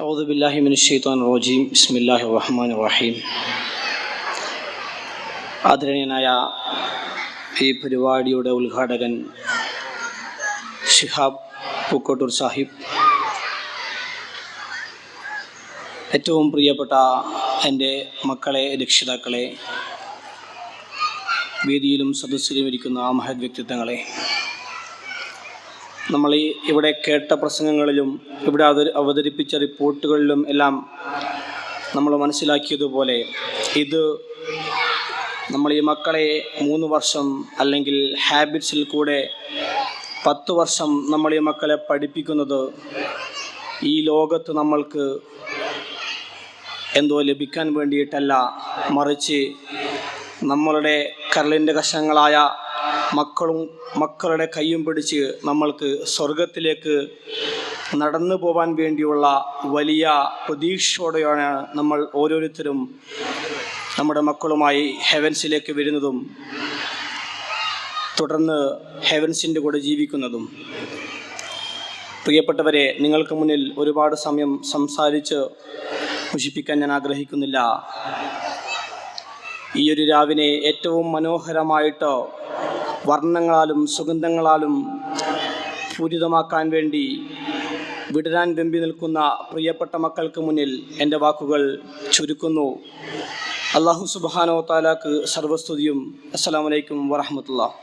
أعوذ بالله من الشيطان الرجيم بسم الله الرحمن الرحيم. ആദരണീയനായ ഈ പരിപാടിയുടെ ഉദ്ഘാടകൻ ഷിഹാബ് പൂക്കോട്ടൂർ സാഹിബ്, ഏറ്റവും പ്രിയപ്പെട്ട എൻ്റെ മക്കളെ, രക്ഷിതാക്കളെ, വേദിയിലും സദസ്സിലും ഇരിക്കുന്ന ആ മഹത് വ്യക്തിത്വങ്ങളെ, നമ്മൾ ഇവിടെ കേട്ട പ്രസംഗങ്ങളിലും ഇവിടെ അവതരിപ്പിച്ച റിപ്പോർട്ടുകളിലും എല്ലാം നമ്മൾ മനസ്സിലാക്കിയതുപോലെ ഇത് നമ്മൾ ഈ മക്കളെ 3 വർഷം അല്ലെങ്കിൽ ഹാബിറ്റ്സിൽ കൂടെ 10 വർഷം നമ്മൾ ഈ മക്കളെ പഠിപ്പിക്കുന്നത് ഈ ലോകത്ത് നമ്മൾക്ക് എന്തോ ലഭിക്കാൻ വേണ്ടിയിട്ടല്ല, മറിച്ച് നമ്മളുടെ കരളിൻ്റെ കഷങ്ങളായ മക്കളുടെ കൈയും പിടിച്ച് നമ്മൾക്ക് സ്വർഗത്തിലേക്ക് നടന്നു പോകാൻ വേണ്ടിയുള്ള വലിയ പ്രതീക്ഷയോടെയാണ് നമ്മൾ ഓരോരുത്തരും നമ്മുടെ മക്കളുമായി ഹെവൻസിലേക്ക് വരുന്നതും തുടർന്ന് ഹെവൻസിൻ്റെ കൂടെ ജീവിക്കുന്നതും. പ്രിയപ്പെട്ടവരെ, നിങ്ങൾക്ക് മുന്നിൽ ഒരുപാട് സമയം സംസാരിച്ച് മുഷിപ്പിക്കാൻ ഞാൻ ആഗ്രഹിക്കുന്നില്ല. ഈ ഒരു രാവിനെ ഏറ്റവും മനോഹരമായിട്ട് വർണ്ണങ്ങളാലും സുഗന്ധങ്ങളാലും പൂരിതമാക്കാൻ വേണ്ടി വിടരാൻ വെമ്പി നിൽക്കുന്ന പ്രിയപ്പെട്ട മക്കൾക്ക് മുന്നിൽ എൻ്റെ വാക്കുകൾ ചുരുക്കുന്നു. അല്ലാഹു സുബ്ഹാനഹു വ തആലക്ക് സർവസ്തുതിയും. അസ്സലാമു അലൈക്കും വറഹ്മത്തുള്ളാഹി.